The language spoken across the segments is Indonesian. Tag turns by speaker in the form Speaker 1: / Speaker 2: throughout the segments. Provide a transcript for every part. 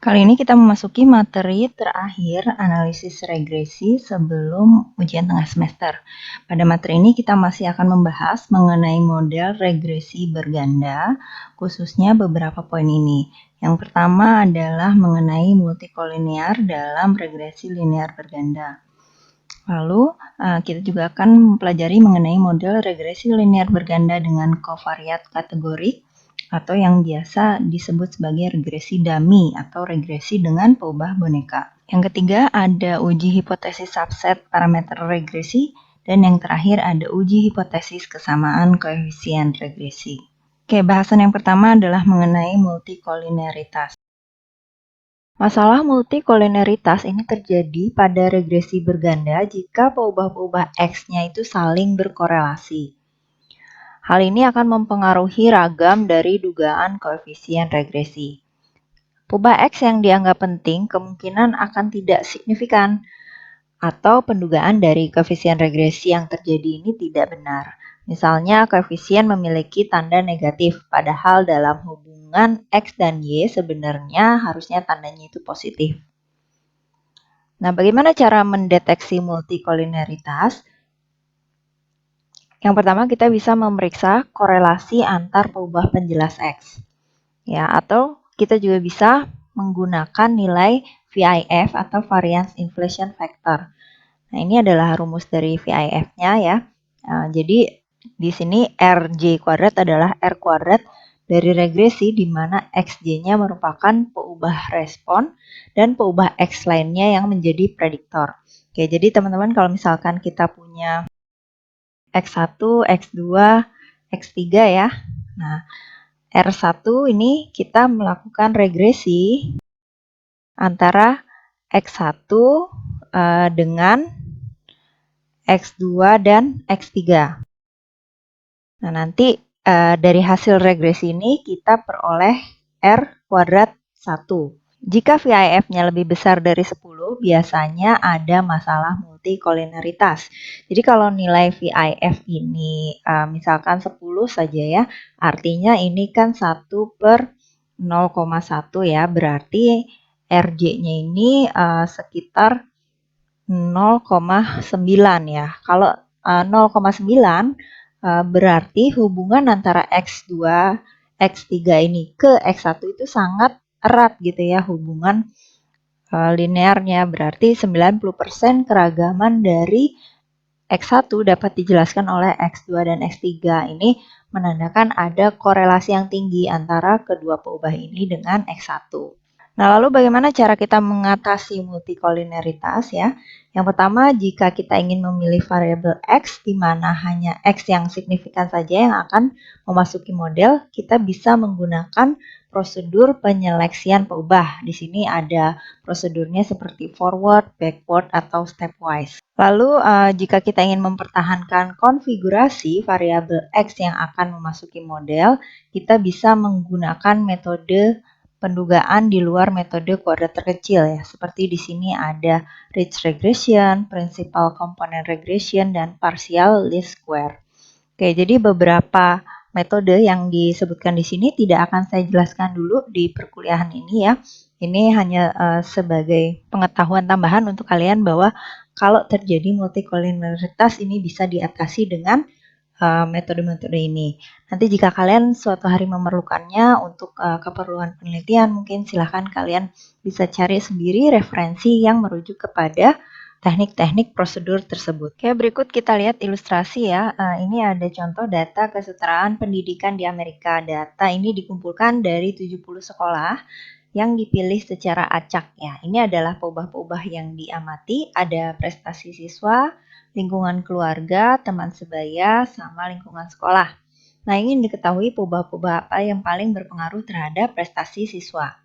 Speaker 1: Kali ini kita memasuki materi terakhir analisis regresi sebelum ujian tengah semester. Pada materi ini kita masih akan membahas mengenai model regresi berganda, khususnya beberapa poin ini. Yang pertama adalah mengenai multikolinear dalam regresi linear berganda. Lalu kita juga akan mempelajari mengenai model regresi linear berganda dengan kovariat kategorik atau yang biasa disebut sebagai regresi dummy atau regresi dengan peubah boneka. Yang ketiga ada uji hipotesis subset parameter regresi dan yang terakhir ada uji hipotesis kesamaan koefisien regresi. Oke, bahasan yang pertama adalah mengenai multikolinearitas. Masalah multikolinearitas ini terjadi pada regresi berganda jika peubah-peubah X-nya itu saling berkorelasi. Hal ini akan mempengaruhi ragam dari dugaan koefisien regresi. Peubah X yang dianggap penting kemungkinan akan tidak signifikan atau pendugaan dari koefisien regresi yang terjadi ini tidak benar. Misalnya koefisien memiliki tanda negatif, padahal dalam hubungan X dan Y sebenarnya harusnya tandanya itu positif. Nah, bagaimana cara mendeteksi multikolinearitas? Yang pertama kita bisa memeriksa korelasi antar peubah penjelas X. Ya, atau kita juga bisa menggunakan nilai VIF atau Variance Inflation Factor. Nah, ini adalah rumus dari VIF-nya ya. Jadi di sini RJ kuadrat adalah R kuadrat dari regresi di mana XJ-nya merupakan peubah respon dan peubah X lainnya yang menjadi prediktor. Oke, jadi teman-teman kalau misalkan kita punya X1, X2, X3 ya. Nah, R1 ini kita melakukan regresi antara X1 dengan X2 dan X3. Nah, nanti dari hasil regresi ini kita peroleh R kuadrat 1. Jika VIF-nya lebih besar dari 10, biasanya ada masalah multikolinearitas. Jadi kalau nilai VIF ini misalkan 10 saja ya, artinya ini kan 1 per 0,1 ya, berarti RJ-nya ini sekitar 0,9 ya. Kalau 0,9 berarti hubungan antara X2, X3 ini ke X1 itu sangat erat gitu ya hubungan linearnya. Berarti 90% keragaman dari X1 dapat dijelaskan oleh X2 dan X3. Ini menandakan ada korelasi yang tinggi antara kedua peubah ini dengan X1. Nah, lalu bagaimana cara kita mengatasi multikolinearitas ya? Yang pertama, jika kita ingin memilih variabel X, di mana hanya X yang signifikan saja yang akan memasuki model, kita bisa menggunakan prosedur penyeleksian peubah. Di sini ada prosedurnya seperti forward, backward, atau stepwise. Lalu, jika kita ingin mempertahankan konfigurasi variabel X yang akan memasuki model, kita bisa menggunakan metode pendugaan di luar metode kuadrat terkecil ya. Seperti di sini ada ridge regression, principal component regression, dan partial least square. Oke, jadi beberapa metode yang disebutkan di sini tidak akan saya jelaskan dulu di perkuliahan ini ya. Ini hanya sebagai pengetahuan tambahan untuk kalian bahwa kalau terjadi multikolinearitas ini bisa diatasi dengan metode-metode ini. Nanti jika kalian suatu hari memerlukannya untuk keperluan penelitian, mungkin silahkan kalian bisa cari sendiri referensi yang merujuk kepada teknik-teknik prosedur tersebut. Oke, berikut kita lihat ilustrasi ya. Ini ada contoh data kesetaraan pendidikan di Amerika. Data ini dikumpulkan dari 70 sekolah yang dipilih secara acak ya. Ini adalah peubah-peubah yang diamati, ada prestasi siswa, lingkungan keluarga, teman sebaya, sama lingkungan sekolah. Nah, ingin diketahui peubah-peubah apa yang paling berpengaruh terhadap prestasi siswa.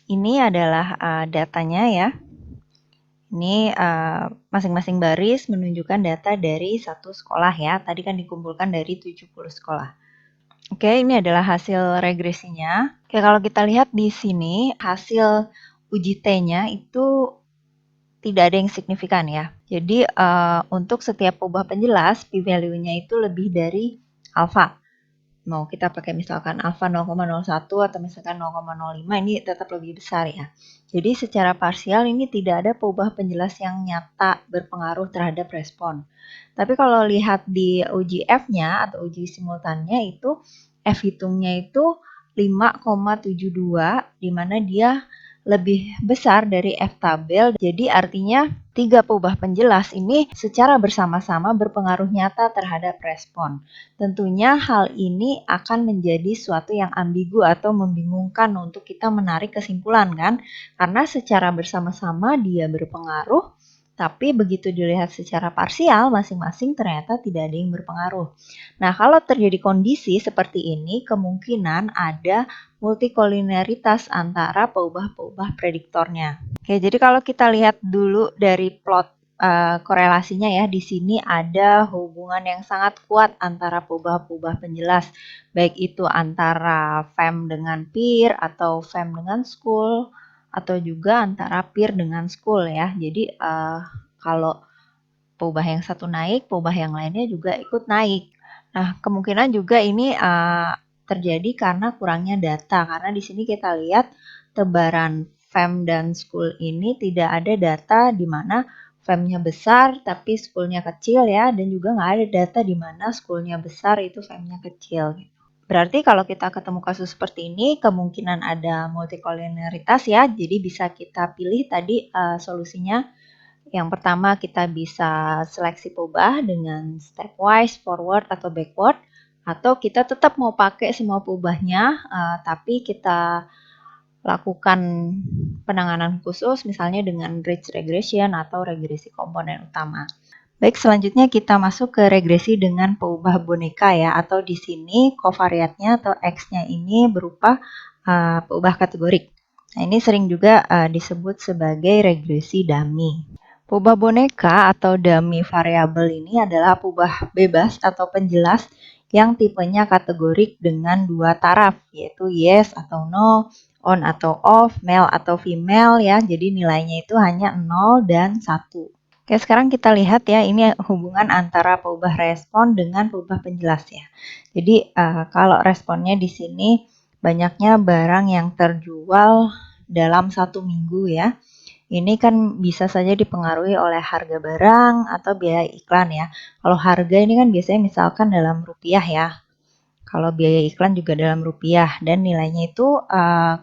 Speaker 1: Ini adalah datanya ya. Ini masing-masing baris menunjukkan data dari satu sekolah ya. Tadi kan dikumpulkan dari 70 sekolah. Oke, ini adalah hasil regresinya. Oke, kalau kita lihat di sini, hasil uji T-nya itu tidak ada yang signifikan ya. Jadi untuk setiap peubah penjelas, p-value-nya itu lebih dari alfa. mau kita pakai misalkan alfa 0,01 atau misalkan 0,05, ini tetap lebih besar ya. Jadi secara parsial ini tidak ada perubahan penjelas yang nyata berpengaruh terhadap respon. Tapi kalau lihat di uji F-nya atau uji simultannya itu F hitungnya itu 5,72, di mana dia lebih besar dari F tabel. Jadi artinya 3 perubahan penjelas ini secara bersama-sama berpengaruh nyata terhadap respon. Tentunya hal ini akan menjadi suatu yang ambigu atau membingungkan untuk kita menarik kesimpulan kan? Karena secara bersama-sama dia berpengaruh, tapi begitu dilihat secara parsial, masing-masing ternyata tidak ada yang berpengaruh. Nah, kalau terjadi kondisi seperti ini, kemungkinan ada multikolineritas antara peubah-peubah prediktornya. Oke, jadi kalau kita lihat dulu dari plot korelasinya ya, di sini ada hubungan yang sangat kuat antara peubah-peubah penjelas, baik itu antara fem dengan peer atau fem dengan school, atau juga antara peer dengan school ya. Jadi kalau peubah yang satu naik, peubah yang lainnya juga ikut naik. Nah, kemungkinan juga ini terjadi karena kurangnya data, karena di sini kita lihat tebaran fem dan school ini tidak ada data di mana femnya besar tapi schoolnya kecil ya, dan juga nggak ada data di mana schoolnya besar itu femnya kecil. Berarti kalau kita ketemu kasus seperti ini, kemungkinan ada multikolineritas ya, jadi bisa kita pilih tadi solusinya. Yang pertama kita bisa seleksi peubah dengan stepwise, forward atau backward, atau kita tetap mau pakai semua peubahnya, tapi kita lakukan penanganan khusus misalnya dengan ridge regression atau regresi komponen utama. Baik, selanjutnya kita masuk ke regresi dengan peubah boneka ya, atau di sini covariatnya atau X-nya ini berupa peubah kategorik. Nah, ini sering juga disebut sebagai regresi dummy. Peubah boneka atau dummy variabel ini adalah peubah bebas atau penjelas yang tipenya kategorik dengan dua taraf, yaitu yes atau no, on atau off, male atau female ya. Jadi nilainya itu hanya 0 dan 1. Oke, sekarang kita lihat ya, ini hubungan antara peubah respon dengan peubah penjelas ya. Jadi kalau responnya di sini banyaknya barang yang terjual dalam 1 minggu ya. Ini kan bisa saja dipengaruhi oleh harga barang atau biaya iklan ya. Kalau harga ini kan biasanya misalkan dalam rupiah ya. Kalau biaya iklan juga dalam rupiah dan nilainya itu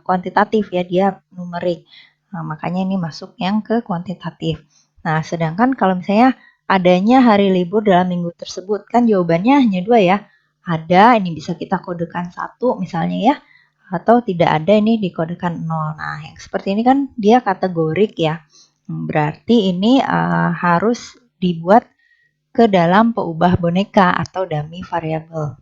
Speaker 1: kuantitatif ya, dia numerik. Nah, makanya ini masuk yang ke kuantitatif. Nah, sedangkan kalau misalnya adanya hari libur dalam minggu tersebut, kan jawabannya hanya dua ya. Ada, ini bisa kita kodekan 1 misalnya ya, atau tidak ada, ini dikodekan 0. Nah, yang seperti ini kan dia kategorik ya. Berarti ini harus dibuat ke dalam peubah boneka atau dummy variable.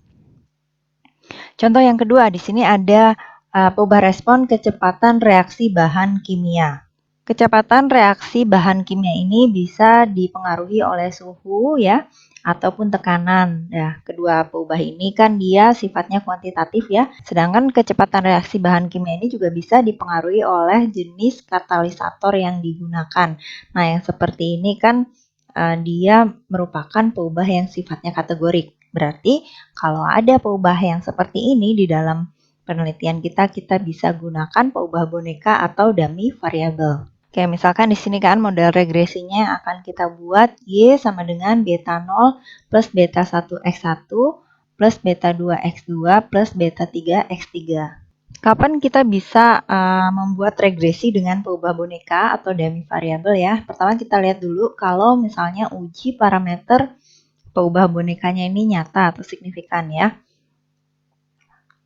Speaker 1: Contoh yang kedua, di sini ada peubah respon kecepatan reaksi bahan kimia. Kecepatan reaksi bahan kimia ini bisa dipengaruhi oleh suhu ya, ataupun tekanan. Ya, kedua peubah ini kan dia sifatnya kuantitatif ya. Sedangkan kecepatan reaksi bahan kimia ini juga bisa dipengaruhi oleh jenis katalisator yang digunakan. Nah, yang seperti ini kan dia merupakan peubah yang sifatnya kategorik. Berarti kalau ada peubah yang seperti ini di dalam penelitian kita bisa gunakan peubah boneka atau dummy variable. Oke, misalkan di sini kan model regresinya akan kita buat Y sama dengan beta 0 plus beta 1 X1 plus beta 2 X2 plus beta 3 X3. Kapan kita bisa membuat regresi dengan peubah boneka atau dummy variable ya? Pertama kita lihat dulu kalau misalnya uji parameter peubah bonekanya ini nyata atau signifikan ya.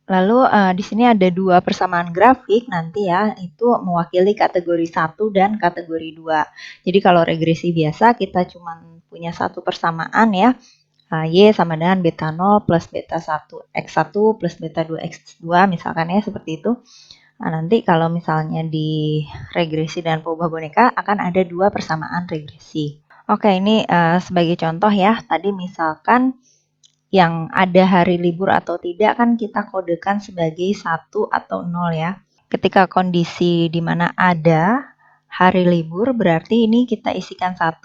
Speaker 1: Lalu di sini ada dua persamaan grafik nanti ya, itu mewakili kategori 1 dan kategori 2. Jadi kalau regresi biasa kita cuma punya satu persamaan ya, Y sama dengan beta 0 plus beta 1 X1 plus beta 2 X2 misalkan ya, seperti itu. Nah, nanti kalau misalnya di regresi dan peubah boneka akan ada dua persamaan regresi. Oke, ini sebagai contoh ya, tadi misalkan yang ada hari libur atau tidak kan kita kodekan sebagai 1 atau 0 ya. Ketika kondisi di mana ada hari libur berarti ini kita isikan 1,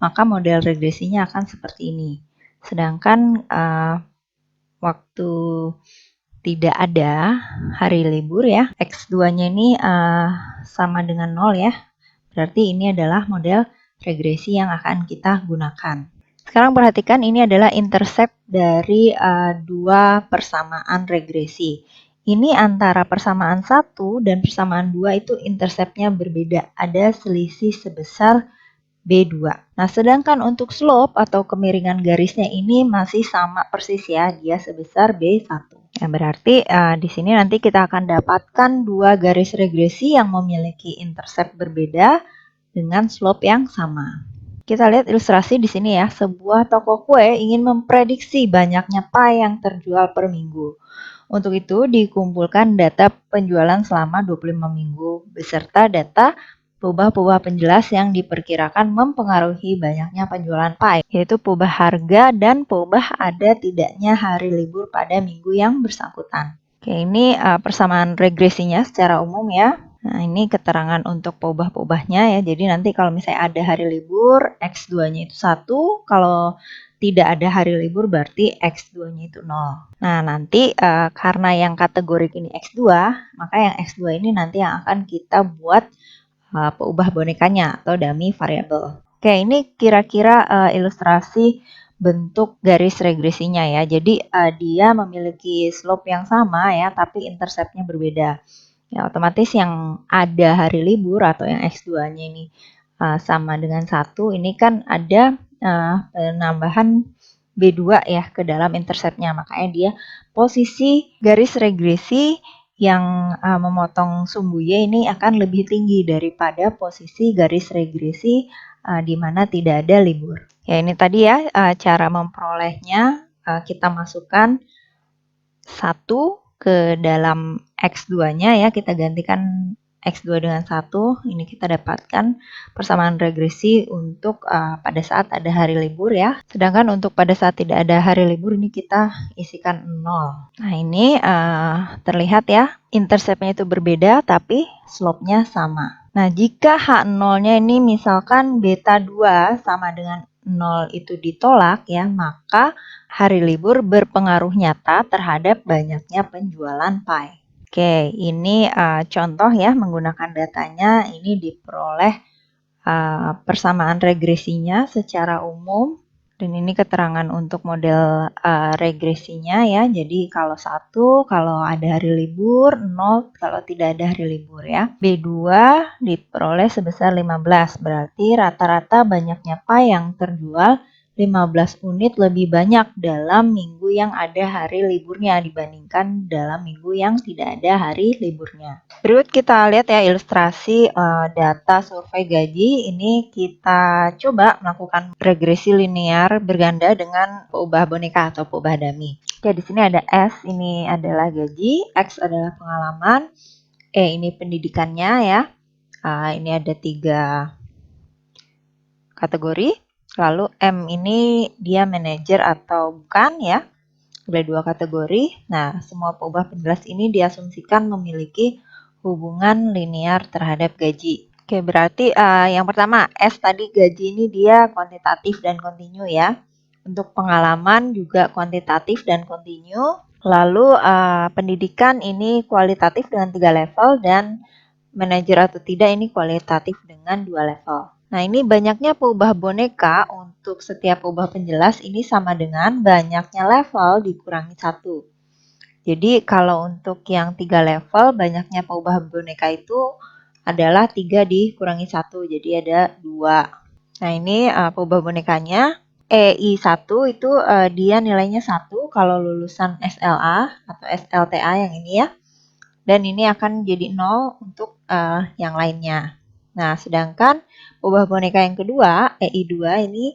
Speaker 1: maka model regresinya akan seperti ini. Sedangkan waktu tidak ada hari libur ya, X2-nya ini sama dengan 0 ya. Berarti ini adalah model regresi yang akan kita gunakan. Sekarang perhatikan ini adalah intercept dari dua persamaan regresi. Ini antara persamaan 1 dan persamaan 2 itu interceptnya berbeda. Ada selisih sebesar B2. Nah, sedangkan untuk slope atau kemiringan garisnya ini masih sama persis ya, dia sebesar B1. Nah, berarti di sini nanti kita akan dapatkan dua garis regresi yang memiliki intercept berbeda dengan slope yang sama. Kita lihat ilustrasi di sini ya, sebuah toko kue ingin memprediksi banyaknya pie yang terjual per minggu. Untuk itu dikumpulkan data penjualan selama 25 minggu beserta data peubah-peubah penjelas yang diperkirakan mempengaruhi banyaknya penjualan pie, yaitu peubah harga dan peubah ada tidaknya hari libur pada minggu yang bersangkutan. Oke, ini persamaan regresinya secara umum ya. Nah, ini keterangan untuk peubah-peubahnya ya. Jadi nanti kalau misalnya ada hari libur, X2-nya itu 1. Kalau tidak ada hari libur berarti X2-nya itu 0. Nah, nanti karena yang kategorik ini X2, maka yang X2 ini nanti yang akan kita buat peubah bonekanya atau dummy variable. Oke, ini kira-kira ilustrasi bentuk garis regresinya ya. Jadi dia memiliki slope yang sama ya, tapi interceptnya berbeda. Ya, otomatis yang ada hari libur atau yang X2-nya ini sama dengan 1, ini kan ada penambahan B2 ya ke dalam interceptnya. Makanya dia posisi garis regresi yang memotong sumbu Y ini akan lebih tinggi daripada posisi garis regresi di mana tidak ada libur. Ya, ini tadi ya cara memperolehnya. Kita masukkan 1 ke dalam X2-nya ya, kita gantikan X2 dengan 1, ini kita dapatkan persamaan regresi untuk pada saat ada hari libur ya. Sedangkan untuk pada saat tidak ada hari libur ini kita isikan 0. Nah, ini terlihat ya, interceptnya itu berbeda tapi slope-nya sama. Nah, jika H0-nya ini misalkan beta 2 sama dengan 0 itu ditolak ya, maka hari libur berpengaruh nyata terhadap banyaknya penjualan pie. Oke, ini contoh ya menggunakan datanya, ini diperoleh persamaan regresinya secara umum. Dan ini keterangan untuk model regresinya ya. Jadi kalau 1 kalau ada hari libur, 0 kalau tidak ada hari libur ya. B2 diperoleh sebesar 15, berarti rata-rata banyaknya pie yang terjual 15 unit lebih banyak dalam minggu yang ada hari liburnya dibandingkan dalam minggu yang tidak ada hari liburnya. Berikut kita lihat ya ilustrasi data survei gaji. Ini kita coba melakukan regresi linear berganda dengan peubah boneka atau peubah dummy. Oke, di sini ada S, ini adalah gaji, X adalah pengalaman, E ini pendidikannya ya. Ini ada 3 kategori. Lalu M ini dia manajer atau bukan ya. Ada 2 kategori. Nah, semua peubah penjelas ini diasumsikan memiliki hubungan linear terhadap gaji. Oke, berarti yang pertama S tadi gaji ini dia kuantitatif dan kontinu ya. Untuk pengalaman juga kuantitatif dan kontinu. Lalu pendidikan ini kualitatif dengan 3 level dan manajer atau tidak ini kualitatif dengan 2 level. Nah, ini banyaknya peubah boneka untuk setiap peubah penjelas ini sama dengan banyaknya level dikurangi 1. Jadi kalau untuk yang 3 level banyaknya peubah boneka itu adalah 3 dikurangi 1, jadi ada 2. Nah, ini peubah bonekanya. EI1 itu dia nilainya 1 kalau lulusan SLA atau SLTA yang ini ya. Dan ini akan jadi 0 untuk yang lainnya. Nah, sedangkan peubah boneka yang kedua, EI2 ini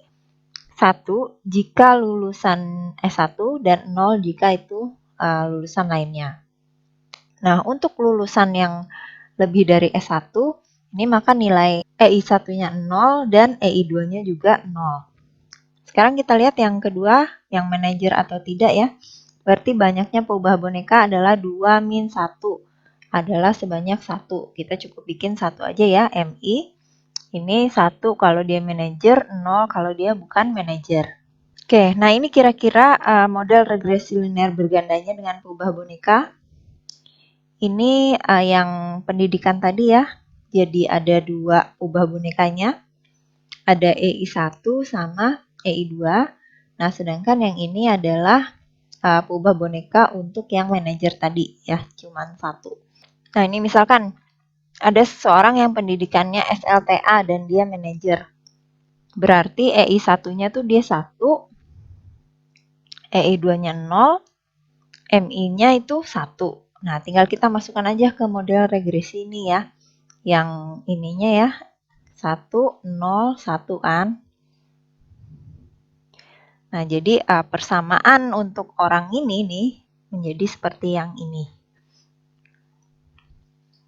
Speaker 1: 1 jika lulusan S1 dan 0 jika itu lulusan lainnya. Nah, untuk lulusan yang lebih dari S1, ini maka nilai EI1-nya 0 dan EI2-nya juga 0. Sekarang kita lihat yang kedua, yang manajer atau tidak ya. Berarti banyaknya peubah boneka adalah 2 min 1. Adalah sebanyak 1. Kita cukup bikin 1 aja ya, MI. Ini 1 kalau dia manajer, 0 kalau dia bukan manajer. Oke, nah ini kira-kira model regresi linear bergandanya dengan pengubah boneka. Ini yang pendidikan tadi ya. Jadi ada 2 ubah bonekanya. Ada EI1 sama EI2. Nah, sedangkan yang ini adalah pengubah boneka untuk yang manajer tadi ya, cuman 1. Nah, ini misalkan ada seseorang yang pendidikannya SLTA dan dia manajer. Berarti EI1-nya tuh dia 1, EI2-nya 0, MI-nya itu 1. Nah, tinggal kita masukkan aja ke model regresi ini ya. Yang ininya ya, 1, 0, 1 kan. Nah, jadi persamaan untuk orang ini nih menjadi seperti yang ini.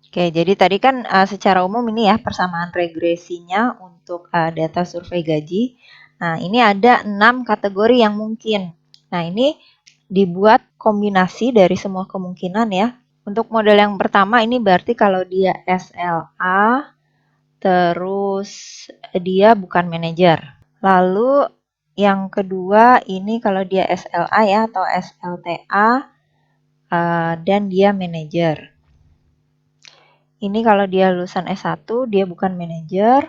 Speaker 1: Oke, jadi tadi kan secara umum ini ya persamaan regresinya untuk data survei gaji. Nah, ini ada 6 kategori yang mungkin. Nah, ini dibuat kombinasi dari semua kemungkinan ya. Untuk model yang pertama ini berarti kalau dia SLA, terus dia bukan manajer. Lalu yang kedua ini kalau dia SLA ya atau SLTA dan dia manajer. Ini kalau dia lulusan S1 dia bukan manajer,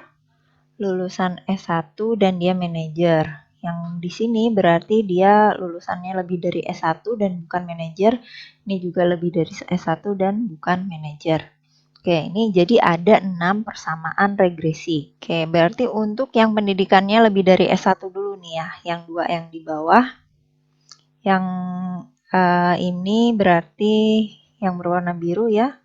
Speaker 1: lulusan S1 dan dia manajer. Yang di sini berarti dia lulusannya lebih dari S1 dan bukan manajer. Ini juga lebih dari S1 dan bukan manajer. Oke, ini jadi ada 6 persamaan regresi. Oke, berarti untuk yang pendidikannya lebih dari S1 dulu nih ya, yang 2 yang di bawah. Yang ini berarti yang berwarna biru ya.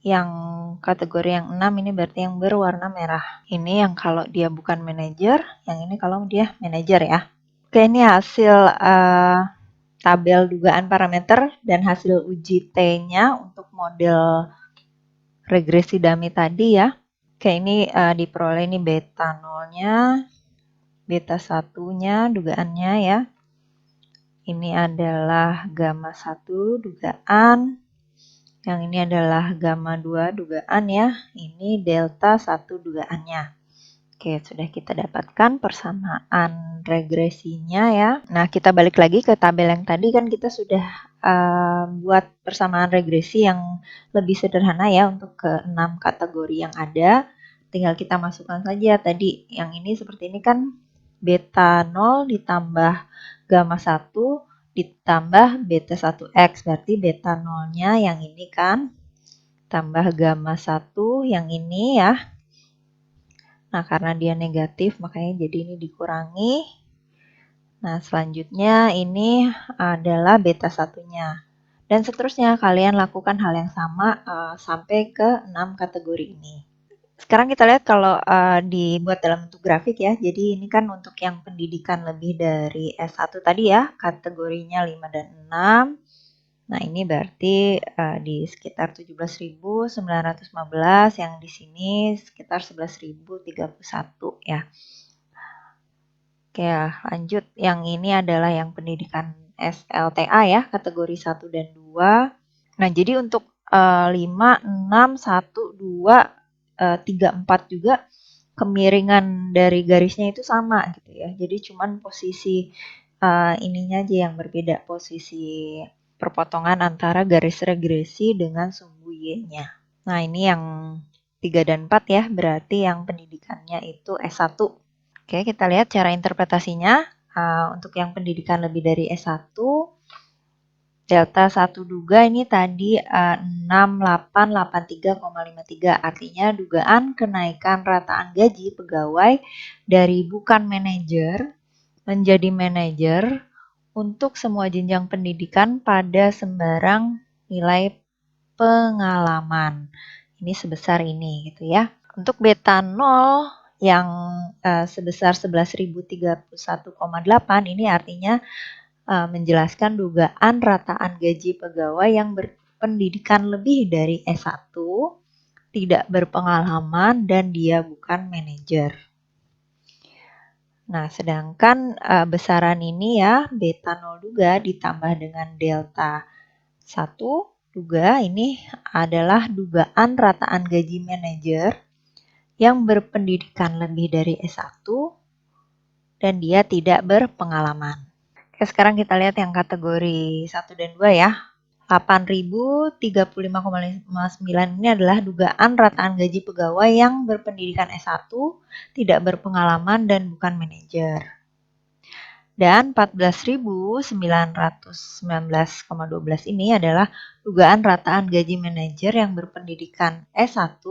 Speaker 1: Yang kategori yang 6 ini berarti yang berwarna merah. Ini yang kalau dia bukan manajer, yang ini kalau dia manajer ya. Oke, ini hasil tabel dugaan parameter dan hasil uji T-nya untuk model regresi dummy tadi ya. Oke, ini diperoleh ini beta 0-nya, beta 1-nya dugaannya ya. Ini adalah gamma 1 dugaan. Yang ini adalah gamma 2 dugaan ya. Ini delta 1 dugaannya. Oke, sudah kita dapatkan persamaan regresinya ya. Nah, kita balik lagi ke tabel yang tadi kan kita sudah buat persamaan regresi yang lebih sederhana ya untuk ke 6 kategori yang ada. Tinggal kita masukkan saja tadi yang ini seperti ini kan beta 0 ditambah gamma 1 ditambah beta 1x, berarti beta 0-nya yang ini kan, tambah gamma 1 yang ini ya. Nah, karena dia negatif, makanya jadi ini dikurangi. Nah, selanjutnya ini adalah beta 1-nya. Dan seterusnya, kalian lakukan hal yang sama sampai ke 6 kategori ini. Sekarang kita lihat kalau dibuat dalam bentuk grafik ya. Jadi ini kan untuk yang pendidikan lebih dari S1 tadi ya, kategorinya 5 dan 6. Nah, ini berarti di sekitar 17.915, yang di sini sekitar 11.031 ya. Oke, lanjut. Yang ini adalah yang pendidikan SLTA ya, kategori 1 dan 2. Nah, jadi untuk 5, 6, 1, 2, 3, 4 juga kemiringan dari garisnya itu sama gitu ya. Jadi cuman posisi ininya aja yang berbeda, posisi perpotongan antara garis regresi dengan sumbu Y-nya. Nah, ini yang 3 dan 4 ya, berarti yang pendidikannya itu S1. Oke, kita lihat cara interpretasinya. Untuk yang pendidikan lebih dari S1, delta 1 duga ini tadi 6883,53, artinya dugaan kenaikan rataan gaji pegawai dari bukan manajer menjadi manajer untuk semua jenjang pendidikan pada sembarang nilai pengalaman. Ini sebesar ini gitu ya. Untuk beta 0 yang sebesar 11.031,8 ini artinya menjelaskan dugaan rataan gaji pegawai yang berpendidikan lebih dari S1, tidak berpengalaman, dan dia bukan manajer. Nah, sedangkan besaran ini ya, beta 0 duga ditambah dengan delta 1 duga, ini adalah dugaan rataan gaji manajer yang berpendidikan lebih dari S1 dan dia tidak berpengalaman. Oke, sekarang kita lihat yang kategori 1 dan 2 ya. 8.035,59 ini adalah dugaan rataan gaji pegawai yang berpendidikan S1, tidak berpengalaman dan bukan manajer. Dan 14.919,12 ini adalah dugaan rataan gaji manajer yang berpendidikan S1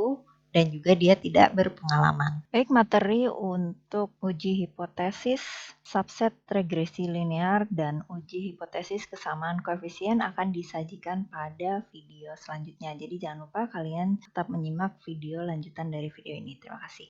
Speaker 1: dan juga dia tidak berpengalaman. Baik, materi untuk uji hipotesis subset regresi linear dan uji hipotesis kesamaan koefisien akan disajikan pada video selanjutnya. Jadi jangan lupa kalian tetap menyimak video lanjutan dari video ini. Terima kasih.